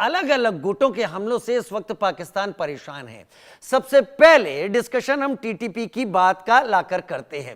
अलग अलग गुटों के हमलों से इस वक्त पाकिस्तान परेशान है। सबसे पहले डिस्कशन हम टीटीपी की बात का लाकर करते हैं।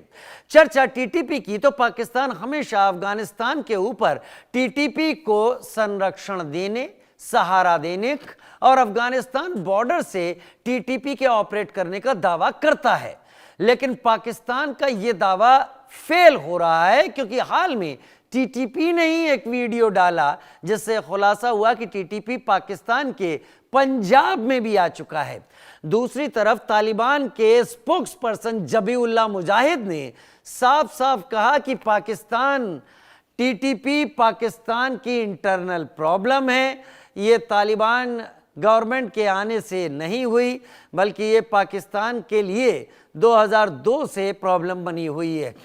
चर्चा टीटीपी की तो पाकिस्तान हमेशा अफगानिस्तान के ऊपर टीटीपी को संरक्षण देने, सहारा देने और अफगानिस्तान बॉर्डर से टीटीपी के ऑपरेट करने का दावा करता है। लेकिन पाकिस्तान का यह दावा फेल हो रहा है, क्योंकि हाल में टीटीपी ने ही एक वीडियो डाला जिससे खुलासा हुआ कि टीटीपी पाकिस्तान के पंजाब में भी आ चुका है। दूसरी तरफ तालिबान के स्पोक्स पर्सन जबीउल्लाह मुजाहिद ने साफ साफ कहा कि टीटीपी पाकिस्तान की इंटरनल प्रॉब्लम है, ये तालिबान गवर्नमेंट के आने से नहीं हुई, बल्कि ये पाकिस्तान के लिए 2002 से प्रॉब्लम बनी हुई है।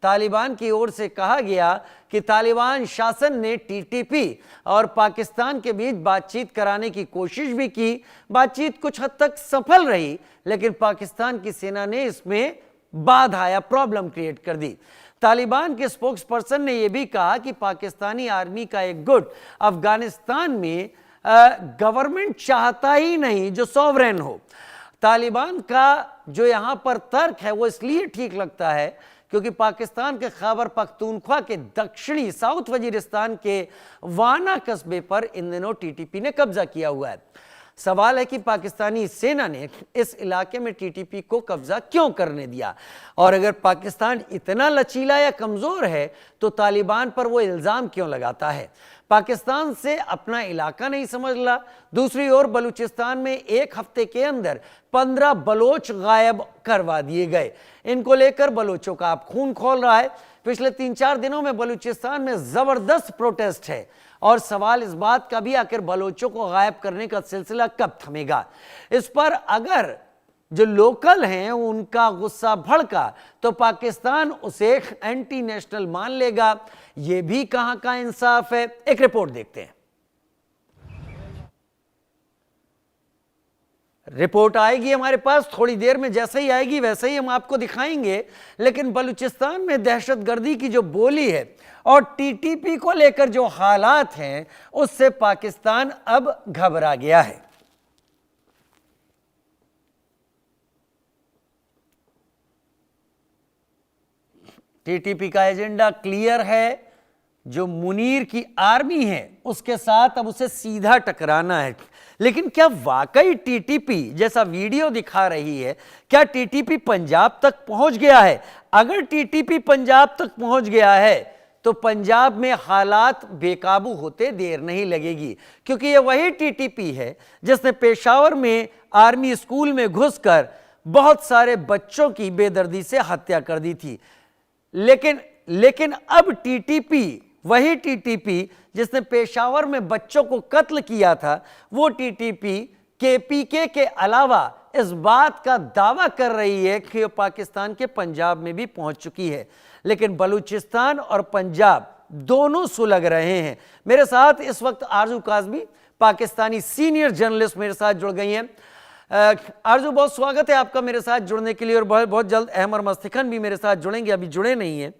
तालिबान की ओर से कहा गया कि तालिबान शासन ने टीटीपी और पाकिस्तान के बीच बातचीत कराने की कोशिश भी की। बातचीत कुछ हद तक सफल रही, लेकिन पाकिस्तान की सेना ने इसमें बाधा या प्रॉब्लम क्रिएट कर दी। तालिबान के स्पोक्स पर्सन ने यह भी कहा कि पाकिस्तानी आर्मी का एक गुट अफगानिस्तान में गवर्नमेंट चाहता ही नहीं जो सॉवरेन हो। तालिबान का जो यहां पर तर्क है वो इसलिए ठीक लगता है क्योंकि पाकिस्तान के खैबर पख्तूनख्वा के दक्षिणी साउथ वजीरिस्तान के वाना कस्बे पर इन दिनों टीटीपी ने कब्जा किया हुआ है। सवाल है कि पाकिस्तानी सेना ने इस इलाके में टीटीपी को कब्जा क्यों करने दिया, और अगर पाकिस्तान इतना लचीला या कमजोर है तो तालिबान पर वो इल्जाम क्यों लगाता है। पाकिस्तान से अपना इलाका नहीं समझ ला। दूसरी ओर बलूचिस्तान में एक हफ्ते के अंदर 15 बलोच गायब करवा दिए गए। इनको लेकर बलोचों का अब खून खौल रहा है। पिछले 3-4 दिनों में बलूचिस्तान में जबरदस्त प्रोटेस्ट है और सवाल इस बात का भी आखिर बलोचों को गायब करने का सिलसिला कब थमेगा। इस पर अगर जो लोकल हैं उनका गुस्सा भड़का तो पाकिस्तान उसे एंटी नेशनल मान लेगा। यह भी कहां का इंसाफ है। एक रिपोर्ट देखते हैं। रिपोर्ट आएगी हमारे पास थोड़ी देर में, जैसे ही आएगी वैसे ही हम आपको दिखाएंगे। लेकिन बलूचिस्तान में दहशतगर्दी की जो बोली है और टीटीपी को लेकर जो हालात हैं उससे पाकिस्तान अब घबरा गया है। टीटीपी का एजेंडा क्लियर है। जो मुनीर की आर्मी है उसके साथ अब उसे सीधा टकराना है। लेकिन क्या वाकई टीटीपी जैसा वीडियो दिखा रही है, क्या टीटीपी पंजाब तक पहुंच गया है? अगर टीटीपी पंजाब तक पहुंच गया है तो पंजाब में हालात बेकाबू होते देर नहीं लगेगी, क्योंकि ये वही टीटीपी है जिसने पेशावर में आर्मी स्कूल में घुसकर बहुत सारे बच्चों की बेदर्दी से हत्या कर दी थी। लेकिन अब टीटीपी, वही टीटीपी जिसने पेशावर में बच्चों को कत्ल किया था, वो टीटीपी केपीके के अलावा इस बात का दावा कर रही है कि पाकिस्तान के पंजाब में भी पहुंच चुकी है। लेकिन बलूचिस्तान और पंजाब दोनों सुलग रहे हैं। मेरे साथ इस वक्त आरजू काज़मी, पाकिस्तानी सीनियर जर्नलिस्ट, मेरे साथ जुड़ गई हैं। आरजू, बहुत स्वागत है आपका मेरे साथ जुड़ने के लिए, और बहुत जल्द अहमर मस्तिखन भी मेरे साथ जुड़ेंगे, अभी जुड़े नहीं हैं।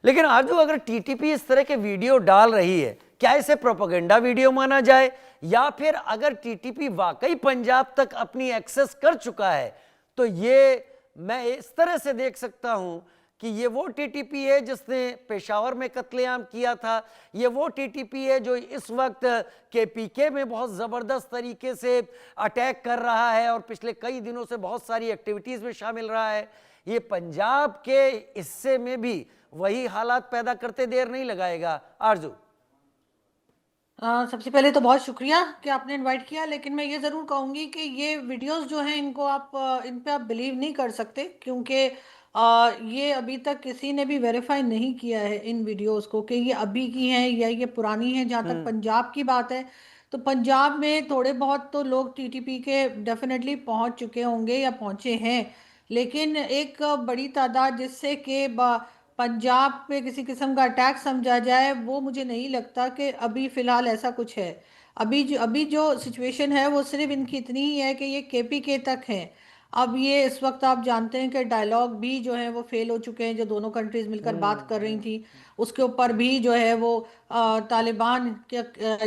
लेकिन आरजू, अगर टीटीपी इस तरह के वीडियो डाल रही है, क्या इसे प्रोपेगेंडा वीडियो माना जाए, या फिर अगर टीटीपी वाकई पंजाब तक अपनी एक्सेस कर चुका है तो ये मैं इस तरह से देख सकता हूं कि ये वो टीटीपी है जिसने पेशावर में कत्लेआम किया था, ये वो टीटीपी है जो इस वक्त केपीके में बहुत ज़बरदस्त तरीके से अटैक कर रहा है और पिछले कई दिनों से बहुत सारी एक्टिविटीज़ में शामिल रहा है। ये पंजाब के हिस्से में भी वही हालात पैदा करते देर नहीं लगाएगा। आरजू, सबसे पहले तो बहुत शुक्रिया कि आपने इनवाइट किया, लेकिन मैं ये ज़रूर कहूँगी कि ये वीडियोस जो हैं इनको आप इन पे आप बिलीव नहीं कर सकते, क्योंकि ये अभी तक किसी ने भी वेरीफाई नहीं किया है इन वीडियोस को कि ये अभी की हैं या ये पुरानी हैं। जहाँ तक पंजाब की बात है तो पंजाब में थोड़े बहुत तो लोग टीटीपी के डेफिनेटली पहुँच चुके होंगे या पहुँचे हैं, लेकिन एक बड़ी तादाद जिससे कि पंजाब पे किसी किस्म का अटैक समझा जाए, वो मुझे नहीं लगता कि अभी फ़िलहाल ऐसा कुछ है। अभी जो सिचुएशन है वो सिर्फ इनकी इतनी ही है कि ये केपीके तक है। अब ये इस वक्त आप जानते हैं कि डायलॉग भी जो है वो फेल हो चुके हैं, जो दोनों कंट्रीज मिलकर बात कर रही थी उसके ऊपर भी जो है वो तालिबान के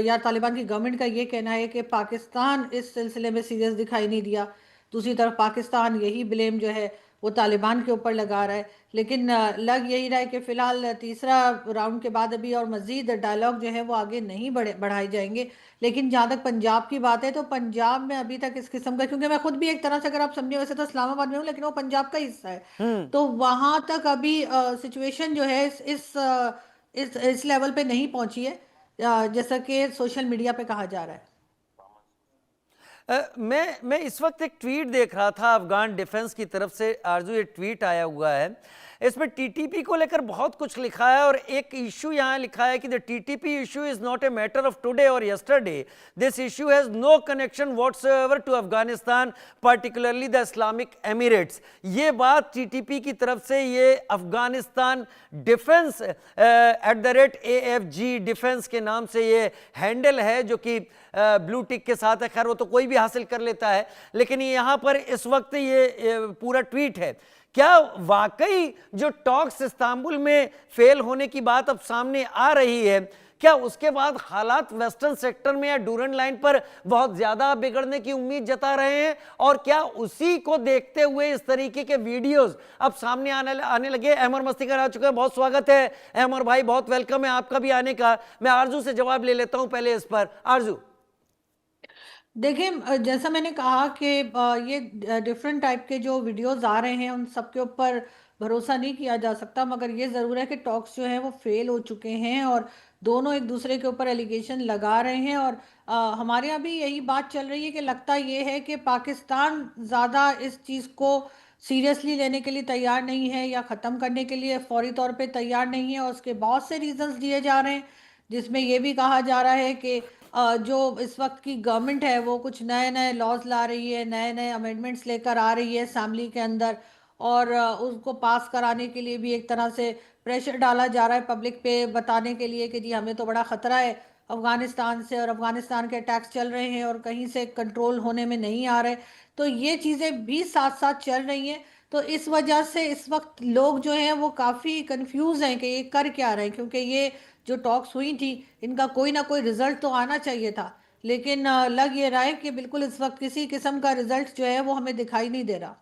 या तालिबान की गवर्नमेंट का ये कहना है कि पाकिस्तान इस सिलसिले में सीरियस दिखाई नहीं दिया। दूसरी तरफ पाकिस्तान यही ब्लेम जो है वो तालिबान के ऊपर लगा रहा है। लेकिन लग यही रहा है कि फिलहाल तीसरा राउंड के बाद अभी और मजीद डायलॉग जो है वो आगे नहीं बढ़ाए जाएंगे। लेकिन जहां तक पंजाब की बात है तो पंजाब में अभी तक इस किस्म का, क्योंकि मैं खुद भी एक तरह से अगर आप समझे, वैसे तो इस्लामाबाद में हूँ लेकिन वो पंजाब का हिस्सा है, हम्म। तो वहां तक अभी सिचुएशन जो है इस लेवल पे नहीं पहुंची है जैसा कि सोशल मीडिया पे कहा जा रहा है। मैं इस वक्त एक ट्वीट देख रहा था अफगान डिफेंस की तरफ से। आरजू, ये ट्वीट आया हुआ है, इसमें टीटीपी को लेकर बहुत कुछ लिखा है और एक इशू यहाँ लिखा है कि the TTP issue is not a matter of today और yesterday, this issue has no connection whatsoever to Afghanistan, particularly the Islamic Emirates. ये बात टीटीपी की तरफ से, ये अफगानिस्तान डिफेंस @AFG डिफेंस के नाम से ये हैंडल है जो कि ब्लू टिक के साथ है। खैर वो तो कोई भी हासिल कर लेता है, लेकिन यहाँ पर इस वक्त ये पूरा ट्वीट है। क्या वाकई जो टॉक्स इस्तांबुल में फेल होने की बात अब सामने आ रही है, क्या उसके बाद हालात वेस्टर्न सेक्टर में या डूरन लाइन पर बहुत ज्यादा बिगड़ने की उम्मीद जता रहे हैं? और क्या उसी को देखते हुए इस तरीके के वीडियोस अब सामने आने लगे? अहमर मस्तिकर आ चुके हैं, बहुत स्वागत है अहमर भाई, बहुत वेलकम है आपका भी आने का। मैं आरजू से जवाब ले लेता हूं पहले इस पर। आरजू, देखिए जैसा मैंने कहा कि ये डिफरेंट टाइप के जो वीडियोस आ रहे हैं उन सब के ऊपर भरोसा नहीं किया जा सकता, मगर ये ज़रूर है कि टॉक्स जो हैं वो फेल हो चुके हैं और दोनों एक दूसरे के ऊपर एलिगेशन लगा रहे हैं। और हमारे यहाँ भी यही बात चल रही है कि लगता ये है कि पाकिस्तान ज़्यादा इस चीज़ को सीरियसली लेने के लिए तैयार नहीं है या ख़त्म करने के लिए फौरी तौर पे तैयार नहीं है, और उसके बहुत से रीजंस दिए जा रहे हैं, जिसमें ये भी कहा जा रहा है कि जो इस वक्त की गवर्नमेंट है वो कुछ नए नए लॉज ला रही है, नए नए अमेंडमेंट्स लेकर आ रही है असेंबली के अंदर, और उसको पास कराने के लिए भी एक तरह से प्रेशर डाला जा रहा है पब्लिक पे, बताने के लिए कि जी हमें तो बड़ा ख़तरा है अफ़गानिस्तान से और अफ़गानिस्तान के अटैक्स चल रहे हैं और कहीं से कंट्रोल होने में नहीं आ रहे। तो ये चीज़ें भी साथ साथ चल रही हैं। तो इस वजह से इस वक्त लोग जो हैं वो काफ़ी कंफ्यूज हैं कि ये कर क्या रहे हैं, क्योंकि ये जो टॉक्स हुई थी इनका कोई ना कोई रिजल्ट तो आना चाहिए था, लेकिन लग ये रहा है कि बिल्कुल इस वक्त किसी किस्म का रिजल्ट जो है वो हमें दिखाई नहीं दे रहा।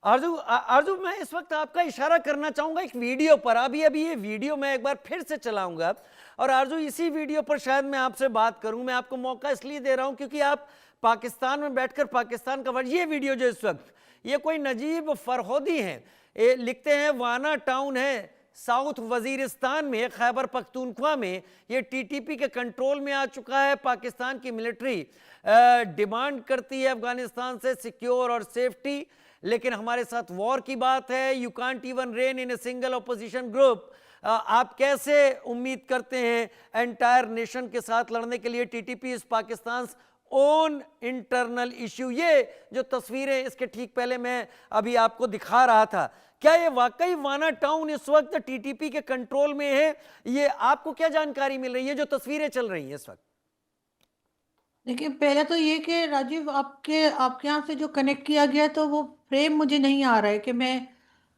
आरजू आरजू, मैं इस वक्त आपका इशारा करना चाहूंगा एक वीडियो पर। अभी अभी ये वीडियो मैं एक बार फिर से चलाऊंगा और आरजू इसी वीडियो पर शायद मैं आपसे बात करूं। मैं आपको मौका इसलिए दे रहा हूं क्योंकि आप पाकिस्तान में बैठकर पाकिस्तान का ये वीडियो जो इस वक्त, ये कोई नजीब फरहोदी हैं, ये लिखते हैं वाना टाउन है साउथ वजीरिस्तान में, खैबर पख्तूनख्वा में, ये टीटीपी के कंट्रोल में आ चुका है। पाकिस्तान की मिलिट्री डिमांड करती है अफगानिस्तान से सिक्योर और सेफ्टी, लेकिन हमारे साथ वॉर की बात है। You can't even rain in a single opposition group. आप कैसे उम्मीद करते हैं एंटायर नेशन के साथ लड़ने के लिए? TTP is Pakistan own internal issue. ये जो तस्वीरें इसके ठीक पहले मैं अभी आपको दिखा रहा था, क्या ये वाकई वाना टाउन इस वक्त टीटीपी के कंट्रोल में है? ये आपको क्या जानकारी मिल रही है जो तस्वीरें चल रही हैं इस वक्त? देखिए पहले तो ये कि राजीव आपके आपके यहाँ से जो कनेक्ट किया गया है, तो वो फ्रेम मुझे नहीं आ रहा है कि मैं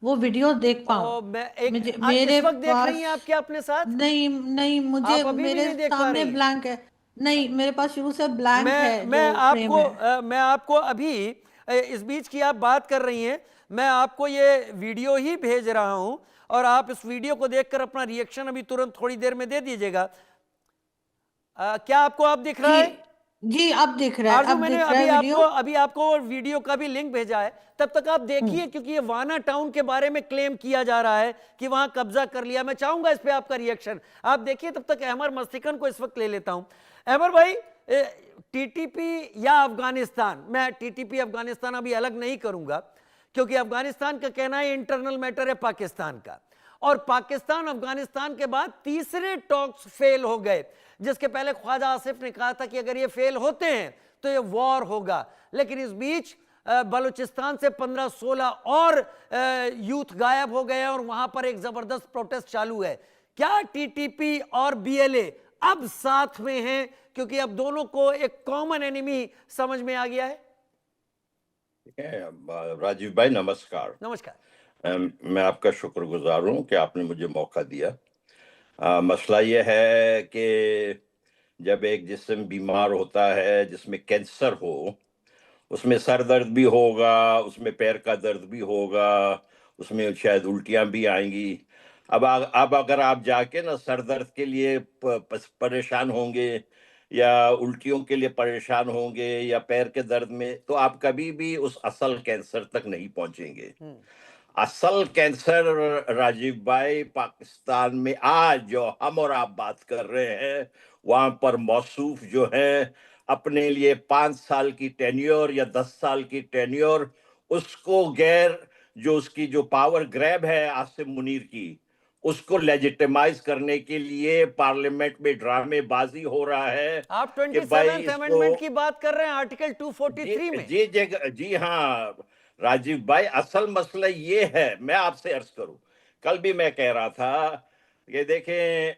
वो वीडियो देख पाऊँ। और मैं एक मुझे इस मेरे वक्त देख रही पास हैं आप क्या अपने साथ? नहीं नहीं, मुझे आप अभी भी मेरे नहीं देख पा सामने रही हैं? ब्लैंक है। नहीं, मेरे पास शुरू से ब्लैंक है जो फ्रेम है। मैं आपको अभी इस बीच की आप बात कर रही हैं, मैं आपको ये वीडियो ही भेज रहा हूं और आप इस वीडियो को देखकर अपना रिएक्शन अभी तुरंत थोड़ी देर में दे दीजिएगा। क्या आपको आप दिख रहा जी है? जी, अब दिख रहा है, आरजू, अब मैंने दिख रहा है वीडियो। अभी आपको वीडियो का भी लिंक भेजा है, तब तक आप देखिए, क्योंकि ये वाना टाउन के बारे में क्लेम किया जा रहा है कि वहां कब्जा कर लिया। मैं चाहूंगा इस पे आपका रिएक्शन, आप देखिए। तब तक अहमर मस्तिकन को इस वक्त ले लेता हूं। अहमर भाई, टीटीपी या अफगानिस्तान, मैं टीटीपी अफगानिस्तान अभी अलग नहीं करूंगा क्योंकि अफगानिस्तान का कहना है इंटरनल मैटर है पाकिस्तान का, और पाकिस्तान अफगानिस्तान के बाद तीसरे टॉक्स फेल हो गए, जिसके पहले ख्वाजा आसिफ ने कहा था कि अगर ये फेल होते हैं तो ये वॉर होगा। लेकिन इस बीच बलूचिस्तान से 15-16 और यूथ गायब हो गए और वहां पर एक जबरदस्त प्रोटेस्ट चालू है। क्या टीटीपी और बीएलए अब साथ में हैं क्योंकि अब दोनों को एक कॉमन एनिमी समझ में आ गया है? ठीक है। राजीव भाई नमस्कार। नमस्कार। मैं आपका शुक्रगुजार हूँ कि आपने मुझे मौका दिया। मसला ये है कि जब एक जिस्म बीमार होता है, जिसमें कैंसर हो, उसमें सर दर्द भी होगा, उसमें पैर का दर्द भी होगा, उसमें शायद उल्टियां भी आएंगी। अब अगर आप जाके ना सर दर्द के लिए परेशान होंगे या उल्टियों के लिए परेशान होंगे या पैर के दर्द में, तो आप कभी भी उस असल कैंसर तक नहीं पहुंचेंगे। असल कैंसर राजीव भाई पाकिस्तान में आज जो हम और आप बात कर रहे हैं, वहां पर मौसूफ जो है अपने लिए 5 साल की टेन्योर या 10 साल की टेन्योर, उसको गैर जो उसकी जो पावर ग्रैब है आसिम मुनीर की, उसको लेजिटिमाइज करने के लिए पार्लियामेंट में ड्रामेबाजी हो रहा है आप कि भाई 27th इसको अमेंडमेंट की बात कर रहे हैं, आर्टिकल जी 243 में। जी हाँ राजीव भाई, असल मसला ये है, मैं आपसे अर्ज करूं, कल भी मैं कह रहा था ये देखें,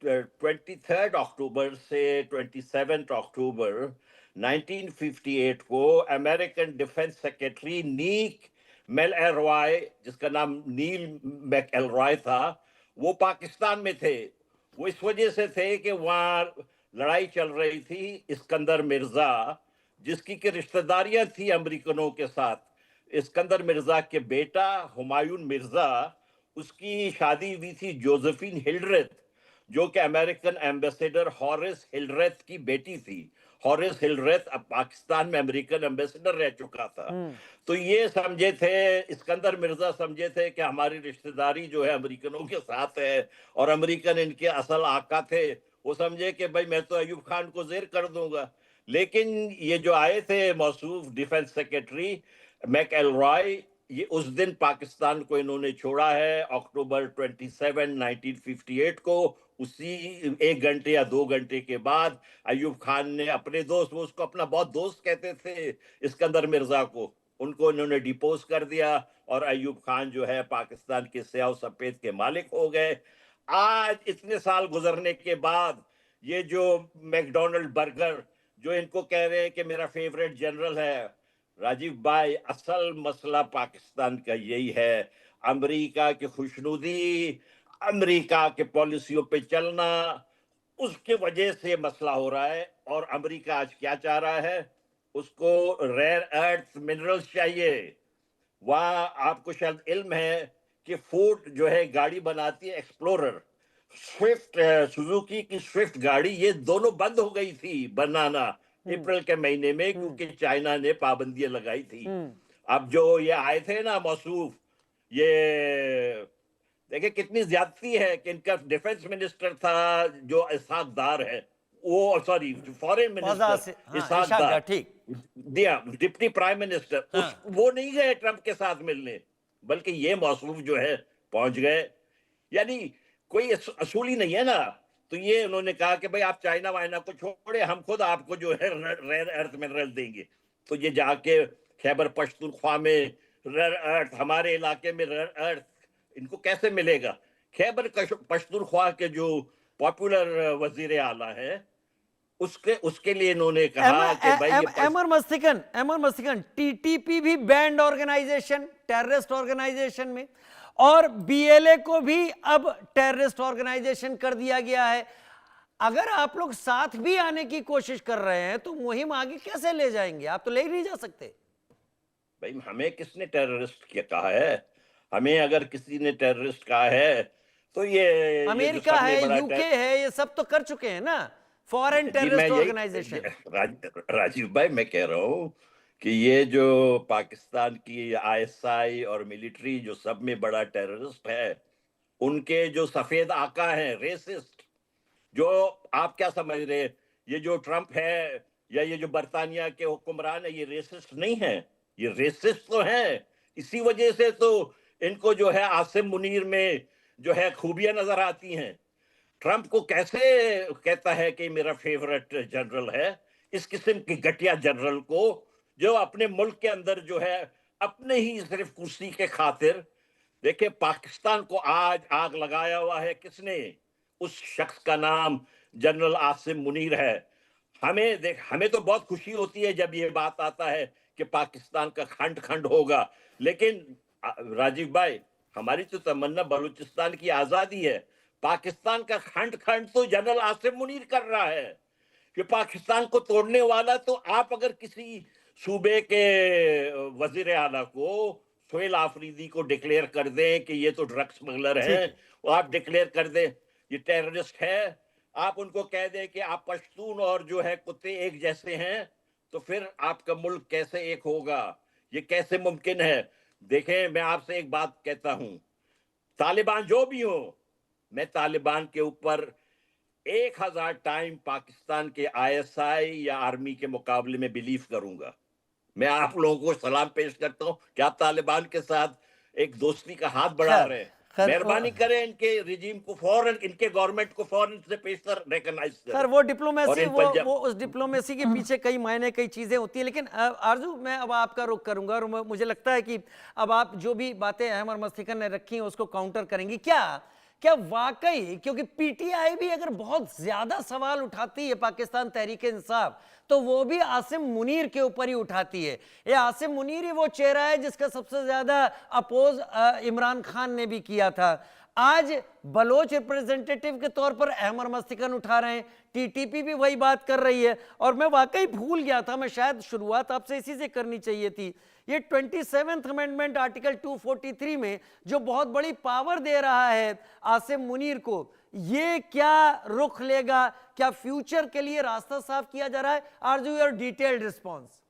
23 अक्टूबर से 27 अक्टूबर 1958 को अमेरिकन डिफेंस सेक्रेटरी नीक मेल एलरॉय, जिसका नाम नील मैक एलरॉय था, वो पाकिस्तान में थे। वो इस वजह से थे कि वहां लड़ाई चल रही थी इस्कंदर मिर्जा, जिसकी की रिश्तेदारियां थी अमेरिकनों के साथ। इस्कंदर मिर्जा के बेटा हुमायूं मिर्जा, उसकी शादी हुई थी जोसेफिन हिल्ड्रेथ, जो कि अमेरिकन एम्बेसडर हॉरिस हिल्ड्रेथ की बेटी थी। हॉरिस हिल्ड्रेथ अब पाकिस्तान में अमेरिकन एम्बेसडर रह चुका था। तो ये समझे थे, इस्कंदर मिर्जा समझे थे कि हमारी रिश्तेदारी जो है अमेरिकनों के साथ है और अमेरिकन इनके असल आका थे। वो समझे कि भाई मैं तो अयूब खान को जेर कर दूंगा। लेकिन ये जो आए थे मौसूफ डिफेंस सेक्रेटरी मैक एलरॉय, ये उस दिन पाकिस्तान को इन्होंने छोड़ा है, अक्टूबर 27 1958 को। उसी 1 घंटे या 2 घंटे के बाद अयूब खान ने अपने दोस्त, वो उसको अपना बहुत दोस्त कहते थे इस्कंदर मिर्जा को, उनको इन्होंने डिपोज कर दिया और अयूब खान जो है पाकिस्तान के स्याह सफेद के मालिक हो गए। आज इतने साल गुजरने के बाद ये जो मैकडोनल्ड बर्गर जो इनको कह रहे हैं कि मेरा फेवरेट जनरल है, राजीव भाई असल मसला पाकिस्तान का यही है, अमेरिका की खुशनुदी, अमेरिका के पॉलिसियों पे चलना, उसके वजह से मसला हो रहा है। और अमेरिका आज क्या चाह रहा है, उसको रेयर अर्थ मिनरल्स चाहिए। वहां आपको शायद इल्म है कि फोर्ड जो है गाड़ी बनाती है एक्सप्लोरर, स्विफ्ट, सुजुकी की स्विफ्ट गाड़ी, ये दोनों बंद हो गई थी बनाना अप्रैल के महीने में, क्योंकि चाइना ने पाबंदियां लगाई थी। अब जो ये आए थे ना मौसूफ, ये देखिए कितनी ज्यादती है कि इनका डिफेंस मिनिस्टर था जो इसहाक दार है, वो सॉरी फॉरेन मिनिस्टर हाँ, इसहाक इशाक डार, दार, ठीक। दिया डिप्टी प्राइम मिनिस्टर, हाँ। वो नहीं गए ट्रंप के साथ मिलने, बल्कि ये मौसूफ जो है पहुंच गए। यानी कोई असूल ही नहीं है ना। तो ये उन्होंने कहा कि भाई आप चाइना वाइना को छोड़े, हम खुद आपको जो है रेयर अर्थ मिनरल देंगे। तो ये जाके खैबर पख्तूनख्वा में रेयर अर्थ, हमारे इलाके में रेयर अर्थ इनको कैसे मिलेगा? खैबर पख्तूनख्वा के जो पॉपुलर वजीर आला है, उसके उसके लिए इन्होंने कहा कि भाई ये एमर मस्तिकन टीटीपी भी बैंड ऑर्गेनाइजेशन, टेररिस्ट ऑर्गेनाइजेशन में, और बीएलए को भी अब टेररिस्ट ऑर्गेनाइजेशन कर दिया गया है। अगर आप लोग साथ भी आने की कोशिश कर रहे हैं तो मुहिम आगे कैसे ले जाएंगे? आप तो ले ही नहीं जा सकते। भाई हमें किसने टेररिस्ट कहा है? हमें अगर किसी ने टेररिस्ट कहा है तो ये जो अमेरिका सबने है, बड़ा यूके है, ये सब तो कर चुके हैं ना, फॉरेन जी मैं टेररिस्ट यही ऑर्गेनाइजेशन। राजीव भाई मैं कह रहा हूँ कि ये जो पाकिस्तान की आईएसआई और मिलिट्री जो सब में बड़ा टेररिस्ट है, उनके जो सफेद आका हैं रेसिस्ट, जो आप क्या समझ रहे हैं, ये जो ट्रंप है या ये जो बर्तानिया के हुक्मरान है, ये रेसिस्ट नहीं है? ये रेसिस्ट तो है। इसी वजह से तो इनको जो है आसिम मुनीर में जो है खूबियां नजर आती हैं। ट्रंप को कैसे कहता है कि मेरा फेवरेट जनरल है? इस किस्म के घटिया जनरल को, जो अपने मुल्क के अंदर जो है अपने ही सिर्फ कुर्सी के खातिर, देखिए पाकिस्तान को आज आग लगाया हुआ है किसने? उस शख्स का नाम जनरल आसिम मुनीर है। हमें तो बहुत खुशी होती है जब ये बात आता है कि पाकिस्तान का खंड खंड होगा, लेकिन राजीव भाई, हमारी तो तमन्ना बलूचिस्तान की आजादी है। पाकिस्तान का खंड खंड तो जनरल आसिम मुनीर कर रहा है कि पाकिस्तान को तोड़ने वाला। तो आप अगर किसी सूबे के वजीर आला को, सोहेल आफरीदी को डिक्लेयर कर दें कि ये तो ड्रग स्मगलर ठीक है, है। और आप डिक्लेयर कर दें ये टेररिस्ट है, आप उनको कह दें कि आप पश्तून और जो है कुत्ते एक जैसे हैं, तो फिर आपका मुल्क कैसे एक होगा? ये कैसे मुमकिन है? देखें, मैं आपसे एक बात कहता हूं, तालिबान जो भी हो, मैं तालिबान के ऊपर 1000 टाइम पाकिस्तान के आईएसआई या आर्मी के मुकाबले में बिलीव करूंगा। मैं आप लोगों को सलाम पेश करता हूं कि आप तालिबान के साथ एक दोस्ती का हाथ बढ़ा खैर रहे हैं। खैर मेहरबानी करें, इनके रिजीम को फौरन, इनके गवर्नमेंट को फौरन से पेशतर रिकॉग्नाइज खैर करें। वो और डिप्लोमेसी, इन वो पंजाब उस डिप्लोमेसी के पीछे कई मायने, कई चीजें होती हैं। लेकिन आरजू, मैं अब आपका रुख करूंगा और मुझे लगता है कि अब आप जो भी बातें अहमद मस्तिकन ने रखी हैं उसको काउंटर करेंगी क्या? क्या वाकई, क्योंकि पीटीआई भी अगर बहुत ज्यादा सवाल उठाती है पाकिस्तान तहरीक इंसाफ, तो वो भी आसिम मुनीर के ऊपर ही उठाती है। ये आसिम मुनीर ही वो चेहरा है जिसका सबसे ज्यादा अपोज इमरान खान ने भी किया था। आज बलोच रिप्रेजेंटेटिव के तौर पर अहमद मस्तिकन उठा रहे हैं, टीटीपी भी वही बात कर रही है। और मैं वाकई भूल गया था, मैं शायद शुरुआत आपसे इसी से करनी चाहिए थी। ये 27th अमेंडमेंट आर्टिकल 243 में जो बहुत बड़ी पावर दे रहा है आसिम मुनीर को, ये क्या रुख लेगा? क्या फ्यूचर के लिए रास्ता साफ किया जा रहा है? आरजू, योर डिटेल्ड रिस्पॉन्स।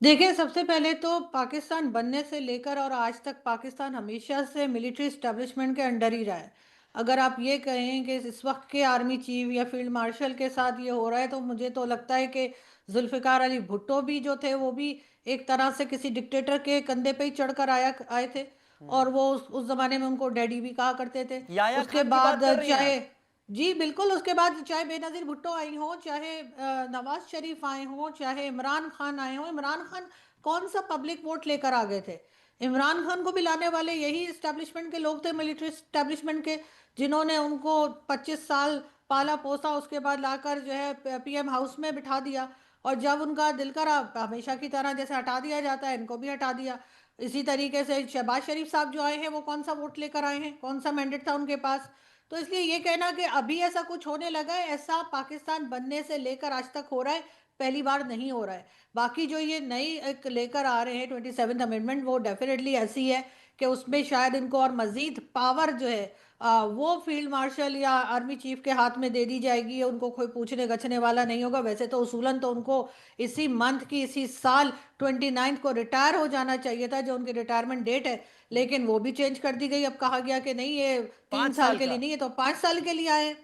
देखिए, सबसे पहले तो पाकिस्तान बनने से लेकर और आज तक पाकिस्तान हमेशा से मिलिट्री एस्टेब्लिशमेंट के अंडर ही रहा है। अगर आप ये कहें कि इस वक्त के आर्मी चीफ या फील्ड मार्शल के साथ ये हो रहा है, तो मुझे तो लगता है कि जुल्फ़िकार अली भुट्टो भी जो थे वो भी एक तरह से किसी डिक्टेटर के कंधे पे ही चढ़कर आए थे। और वो उस जमाने में उनको डैडी भी कहा करते थे। याया उसके खान की बात बाद कर रही हैं चाहे, आप? जी बिल्कुल, उसके बाद चाहे बेनज़ीर भुट्टो आई हो, चाहे नवाज शरीफ आए हों, चाहे इमरान खान आए हों। इमरान खान कौन सा पब्लिक वोट लेकर आ गए थे? इमरान खान को भी लाने वाले यही इस्टेब्लिशमेंट के लोग थे, मिलिट्री इस्टेब्लिशमेंट के, जिन्होंने उनको 25 साल पाला पोसा, उसके बाद लाकर जो है पीएम हाउस में बिठा दिया। और जब उनका दिल करा, हमेशा की तरह जैसे हटा दिया जाता है, इनको भी हटा दिया। इसी तरीके से शहबाज शरीफ साहब जो आए हैं, वो कौन सा वोट लेकर आए हैं? कौन सा मैंडेट था उनके पास? तो इसलिए ये कहना कि अभी ऐसा कुछ होने लगा है, ऐसा पाकिस्तान बनने से लेकर आज तक हो रहा है, पहली बार नहीं हो रहा है। बाकी जो ये नई एक लेकर आ रहे हैं 27th अमेंडमेंट, वो डेफिनेटली ऐसी है कि उसमें शायद इनको और मजीद पावर जो है वो फील्ड मार्शल या आर्मी चीफ के हाथ में दे दी जाएगी। उनको कोई पूछने गछने वाला नहीं होगा। वैसे तो उसूलन तो उनको इसी मंथ की, इसी साल 29 को रिटायर हो जाना चाहिए था, जो उनकी रिटायरमेंट डेट है, लेकिन वो भी चेंज कर दी गई। अब कहा गया कि नहीं, ये 3 साल 5 साल के का। लिए नहीं, ये तो 5 साल के लिए आए।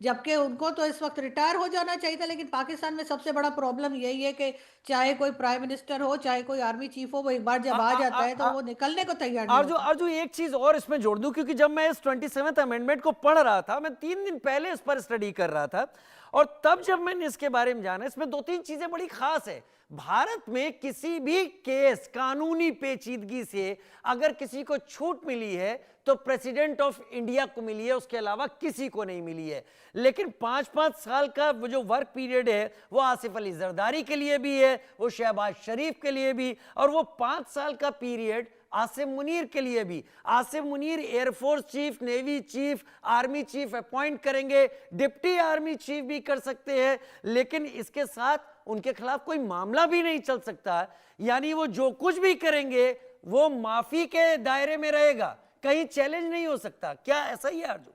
जबकि उनको तो इस वक्त रिटायर हो जाना चाहिए था। लेकिन पाकिस्तान में सबसे बड़ा प्रॉब्लम यही है कि चाहे कोई प्राइम मिनिस्टर हो, चाहे कोई आर्मी चीफ हो, वो एक बार जब आ जाता है तो वो निकलने को तैयार नहीं अर्जु, होता। अर्जु, एक चीज और इसमें जोड़ दूं, क्योंकि जब मैं इस 27th अमेंडमेंट को पढ़ रहा था, मैं 3 दिन पहले इस पर स्टडी कर रहा था, और तब जब मैंने इसके बारे में जाना, इसमें 2-3 चीजें बड़ी खास है। भारत में किसी भी केस, कानूनी पेचीदगी से अगर किसी को छूट मिली है तो प्रेसिडेंट ऑफ इंडिया को मिली है, उसके अलावा किसी को नहीं मिली है। लेकिन 5-5 साल का वो जो वर्क पीरियड है, वो आसिफ अली जरदारी के लिए भी है, वो शहबाज शरीफ के लिए भी, और वो 5 साल का पीरियड आसिम मुनीर के लिए भी। Asim Munir air force chief, navy chief, army chief appoint करेंगे, डिप्टी आर्मी चीफ भी कर सकते हैं, लेकिन इसके साथ उनके खिलाफ कोई मामला भी नहीं चल सकता। यानी वो जो कुछ भी करेंगे वो माफी के दायरे में रहेगा, कहीं चैलेंज नहीं हो सकता। क्या ऐसा ही है अर्जुन?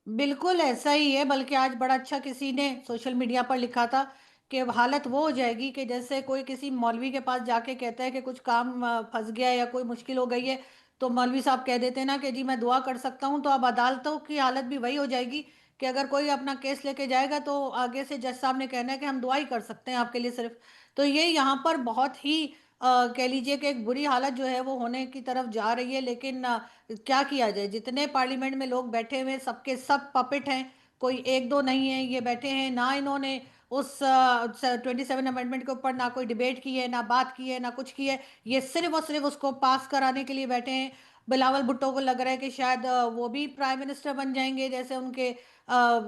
बिल्कुल ऐसा ही है। बल्कि आज बड़ा अच्छा किसी ने सोशल मीडिया पर लिखा था कि अब हालत वो हो जाएगी कि जैसे कोई किसी मौलवी के पास जाके कहता है कि कुछ काम फंस गया है या कोई मुश्किल हो गई है, तो मौलवी साहब कह देते हैं ना कि जी मैं दुआ कर सकता हूँ। तो अब अदालतों की हालत भी वही हो जाएगी कि अगर कोई अपना केस लेके जाएगा तो आगे से जज साहब ने कहना है कि हम दुआ ही कर सकते हैं आपके लिए सिर्फ। तो ये यहाँ पर बहुत ही कह लीजिए कि एक बुरी हालत जो है वो होने की तरफ जा रही है। लेकिन क्या किया जाए, जितने पार्लियामेंट में लोग बैठे हुए हैं, सबके सब पपेट हैं, कोई एक दो नहीं है। ये बैठे हैं ना, इन्होंने उस 27 अमेंडमेंट के ऊपर ना कोई डिबेट की है, ना बात की है, ना कुछ की है। ये सिर्फ और सिर्फ उसको पास कराने के लिए बैठे हैं। बिलावल भुट्टो को लग रहा है कि शायद वो भी प्राइम मिनिस्टर बन जाएंगे, जैसे उनके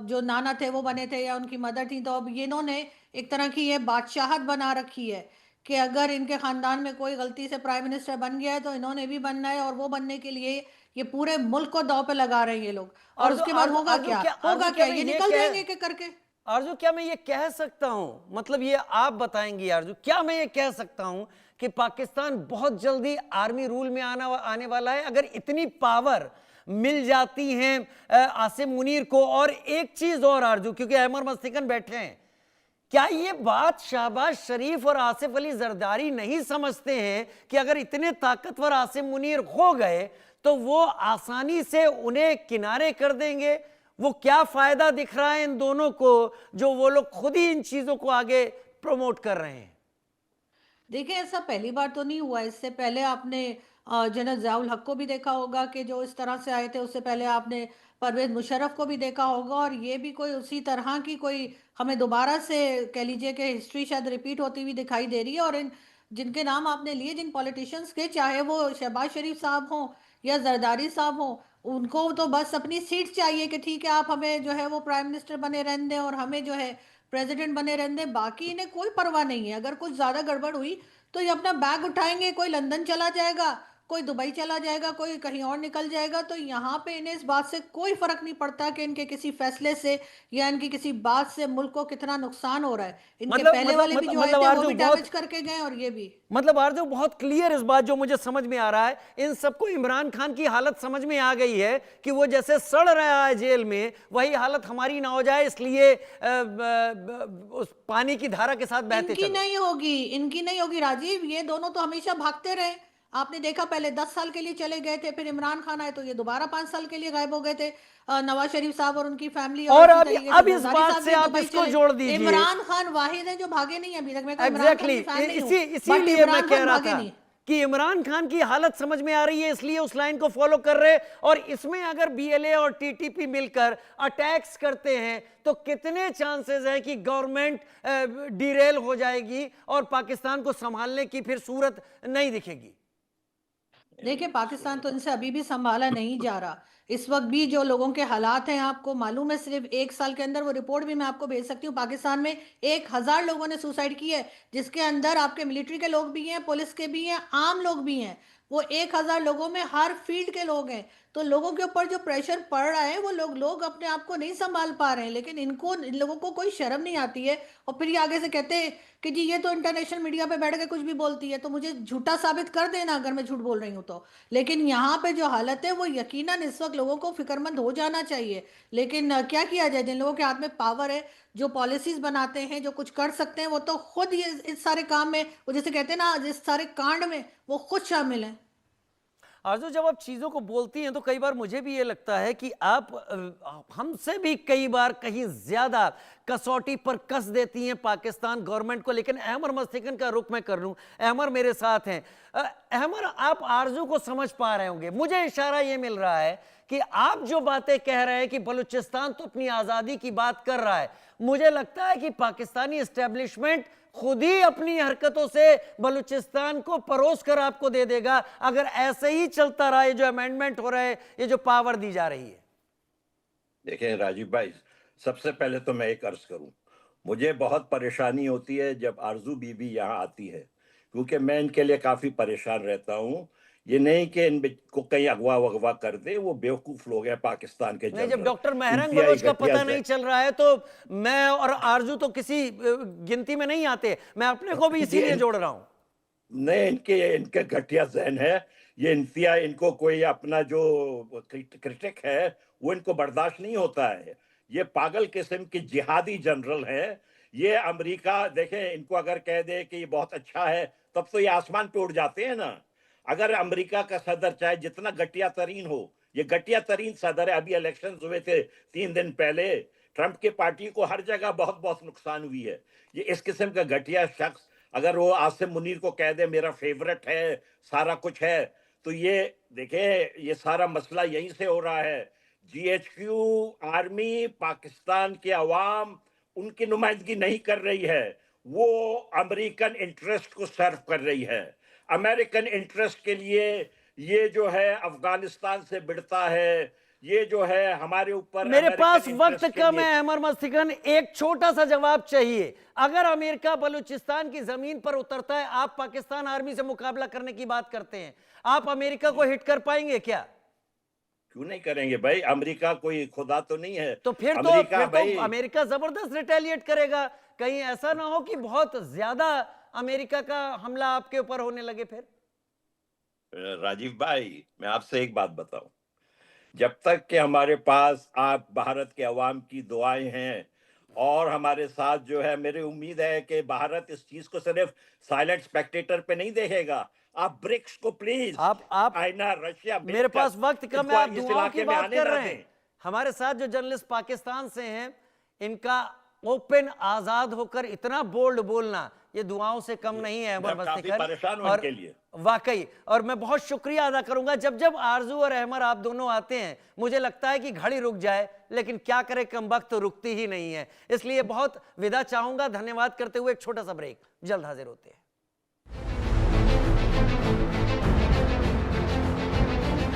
जो नाना थे वो बने थे या उनकी मदर थी। तो अब ये इन्होंने एक तरह की ये बादशाहत बना रखी है कि अगर इनके खानदान में कोई गलती से प्राइम मिनिस्टर बन गया है तो इन्होंने भी बनना है, और वो बनने के लिए ये पूरे मुल्क को दांव पे लगा रहे हैं ये लोग। और आरजू उसके बाद आरजू होगा आरजू क्या, क्या होगा आरजू क्या क्या, मैं ये ये निकल कह जाएंगे कि करके। आरजू क्या मैं ये कह सकता हूं, मतलब ये आप बताएंगी आरजू, क्या मैं ये कह सकता हूं कि पाकिस्तान बहुत जल्दी आर्मी रूल में आने वाला है अगर इतनी पावर मिल जाती है आसिम मुनीर को? और एक चीज और आरजू, क्योंकि अहमर मस्तिकन बैठे हैं, क्या ये बात शहबाज शरीफ और आसिफ अली जरदारी नहीं समझते हैं कि अगर इतने ताकतवर आसिम मुनीर हो गए तो वो आसानी से उन्हें किनारे कर देंगे? वो क्या फायदा दिख रहा है इन दोनों को जो वो लोग खुद ही इन चीजों को आगे प्रमोट कर रहे हैं? देखिए, ऐसा पहली बार तो नहीं हुआ। इससे पहले आपने जनरल ज़ियाउल हक को भी देखा होगा कि जो इस तरह से आए थे। उससे पहले आपने परवेज मुशर्रफ को भी देखा होगा, और ये भी कोई उसी तरह की कोई हमें दोबारा से कह लीजिए कि हिस्ट्री शायद रिपीट होती हुई दिखाई दे रही है। और इन जिनके नाम आपने लिए, जिन पॉलिटिशियंस के, चाहे वो शहबाज शरीफ साहब हों या जरदारी साहब हों, उनको तो बस अपनी सीट चाहिए कि ठीक है आप हमें जो है वो प्राइम मिनिस्टर बने रहने दें और हमें जो है प्रेसिडेंट बने रहने दें। बाकी इन्हें कोई परवाह नहीं है। अगर कुछ ज़्यादा गड़बड़ हुई तो ये अपना बैग उठाएंगे, कोई लंदन चला जाएगा, कोई दुबई चला जाएगा, कोई कहीं और निकल जाएगा। तो यहाँ पे इन्हें इस बात से कोई फर्क नहीं पड़ता कि इनके किसी फैसले से या इनकी किसी बात से मुल्क को कितना नुकसान हो रहा है। इनके मतलब पहले मतलब वाले भी मतलब जो आए मतलब थे वो आरजू भी बहुत डैमेज करके गए, और ये भी। मतलब आरजू बहुत क्लियर इस बात जो मुझे समझ में आ रहा है, इन सबको इमरान खान की हालत समझ में आ गई है कि वो जैसे सड़ रहा है जेल में, वही हालत हमारी ना हो जाए, इसलिए उस पानी की धारा के साथ बहते इनकी चलो। नहीं होगी, इनकी नहीं होगी राजीव। ये दोनों तो हमेशा भागते रहे। आपने देखा, पहले 10 साल के लिए चले गए थे, फिर इमरान खान आए तो ये दोबारा 5 साल के लिए गायब हो गए थे। नवाज शरीफ साहब और उनकी फैमिली, और और इसी अब तरीके से अब इस जरदारी बात साहब से भी आप दुबई इसको चले। जोड़ दीजिए। इमरान खान वाहिद है जो भागे नहीं अभी तक। मैं कोई इमरान खान एग्जैक्टली की फैन नहीं हूँ, बट इसीलिए मैं इमरान कह खान रहा भागे था नहीं। कि इमरान खान की हालत समझ में आ रही है, इसलिए उस लाइन को फॉलो कर रहे। और इसमें अगर बीएलए और टीटीपी मिलकर अटैक्स करते हैं तो कितने चांसेस हैं कि गवर्नमेंट डिरेल हो जाएगी और पाकिस्तान को संभालने की फिर सूरत नहीं दिखेगी? देखिए, पाकिस्तान तो इनसे अभी भी संभाला नहीं जा रहा। इस वक्त भी जो लोगों के हालात हैं आपको मालूम है। सिर्फ 1 साल के अंदर, वो रिपोर्ट भी मैं आपको भेज सकती हूँ, पाकिस्तान में 1000 लोगों ने सुसाइड की है, जिसके अंदर आपके मिलिट्री के लोग भी हैं, पुलिस के भी हैं, आम लोग भी हैं। वो 1000 लोगों में हर फील्ड के लोग हैं। तो लोगों के ऊपर जो प्रेशर पड़ रहा है, वो लोग अपने आप को नहीं संभाल पा रहे हैं। लेकिन इन लोगों को कोई शर्म नहीं आती है। और फिर ये आगे से कहते हैं कि जी ये तो इंटरनेशनल मीडिया पे बैठ के कुछ भी बोलती है, तो मुझे झूठा साबित कर देना अगर मैं झूठ बोल रही हूँ तो। लेकिन यहाँ पे जो हालत है वो यकीनन इस वक्त लोगों को फिक्रमंद हो जाना चाहिए। लेकिन क्या किया जाए, जिन लोगों के हाथ में पावर है, जो पॉलिसीज बनाते हैं, जो कुछ कर सकते हैं, वो तो खुद ये इस सारे काम में, वो जैसे कहते हैं ना, इस सारे कांड में वो खुद शामिल हैं। आरजू, जब आप चीज़ों को बोलती हैं तो कई बार मुझे भी ये लगता है कि आप हमसे भी कई बार कहीं ज़्यादा कसौटी पर कस देती हैं पाकिस्तान गवर्नमेंट को। लेकिन अहमर मस्तिकन का रुख मैं कर लूं, अहमर मेरे साथ हैं। अहमर, आप आरजू को समझ पा रहे होंगे, मुझे इशारा ये मिल रहा है कि आप जो बातें कह रहे हैं कि बलूचिस्तान तो अपनी आज़ादी की बात कर रहा है, मुझे लगता है कि पाकिस्तानी एस्टेब्लिशमेंट खुद ही अपनी हरकतों से बलूचिस्तान को परोस कर आपको दे देगा अगर ऐसे ही चलता रहा, ये जो अमेंडमेंट हो रहा है, ये जो पावर दी जा रही है। देखें राजीव भाई, सबसे पहले तो मैं एक अर्ज करूं, मुझे बहुत परेशानी होती है जब आरजू बीबी यहाँ आती है, क्योंकि मैं इनके लिए काफी परेशान रहता हूं। ये नहीं कि इन को कहीं अगवा वगवा कर दे, वो बेवकूफ लोग हैं पाकिस्तान के नहीं, जब जनरल, डॉक्टर महरंग इंतहाई बलोच का घटिया पता नहीं चल रहा है तो मैं और आरजू तो किसी गिनती में नहीं आते। मैं अपने को भी इसीलिए जोड़ रहा हूं। नहीं, इनके घटिया जहन है। ये इंतहा, इनको कोई अपना जो क्रिटिक है वो इनको बर्दाश्त नहीं होता है। ये पागल किस्म की जिहादी जनरल है। ये अमेरिका, देखें, इनको अगर कह दे कि ये बहुत अच्छा है तब तो ये आसमान पे उड़ जाते हैं ना। अगर अमेरिका का सदर चाहे जितना घटिया तरीन हो, ये घटिया तरीन सदर है। अभी इलेक्शन हुए थे 3 दिन पहले, ट्रंप के पार्टी को हर जगह बहुत बहुत नुकसान हुई है। ये इस किस्म का घटिया शख्स अगर वो आसिम मुनीर को कह दे मेरा फेवरेट है, सारा कुछ है, तो ये देखे, ये सारा मसला यहीं से हो रहा है। जीएचक्यू आर्मी पाकिस्तान के अवाम उनकी नुमाइंदगी नहीं कर रही है, वो अमेरिकन इंटरेस्ट को सर्व कर रही है। अमेरिकन इंटरेस्ट के लिए ये जो है अफगानिस्तान से भिड़ता है, ये जो है हमारे ऊपर मेरे अमेरिकन पास वक्त इंटरेस्ट के कम लिए। है अमर मस्तिकन, एक छोटा सा जवाब चाहिए। अगर अमेरिका बलूचिस्तान की जमीन पर उतरता है, आप पाकिस्तान आर्मी से मुकाबला करने की बात करते हैं, आप अमेरिका को हिट कर पाएंगे क्या? क्यों नहीं करेंगे भाई, अमेरिका कोई खुदा तो नहीं है। तो फिर अमेरिका भाई, तो अमेरिका जबरदस्त रिटेलिएट करेगा। कहीं ऐसा ना हो कि बहुत ज्यादा अमेरिका का हमला आपके ऊपर होने लगे फिर। राजीव भाई मैं आपसे एक बात बताऊं, जब तक कि हमारे पास आप भारत के अवाम की दुआएं हैं और हमारे साथ जो है, मेरी उम्मीद है कि भारत इस चीज को सिर्फ साइलेंट स्पेक्टेटर पे नहीं देखेगा। आप ब्रिक्स को प्लीज, आप चाइना, रशिया मेरे पास वक्त कम है, आप इस दुआओं की इलाके में बात आने कर ना रहे हैं। दें। हमारे साथ जो जर्नलिस्ट पाकिस्तान से हैं, इनका ओपन आजाद होकर इतना बोल्ड बोलना, ये दुआओं से कम नहीं है अमर मैं काफी मस्तिकन। परेशान हूं और इनके लिए। वाकई, और मैं बहुत शुक्रिया अदा करूंगा, जब जब आरजू और अहमर आप दोनों आते हैं मुझे लगता है कि घड़ी रुक जाए, लेकिन क्या करे, कमबख्त तो रुकती ही नहीं है। इसलिए बहुत विदा चाहूंगा, धन्यवाद करते हुए एक छोटा सा ब्रेक, जल्द हाजिर होते हैं।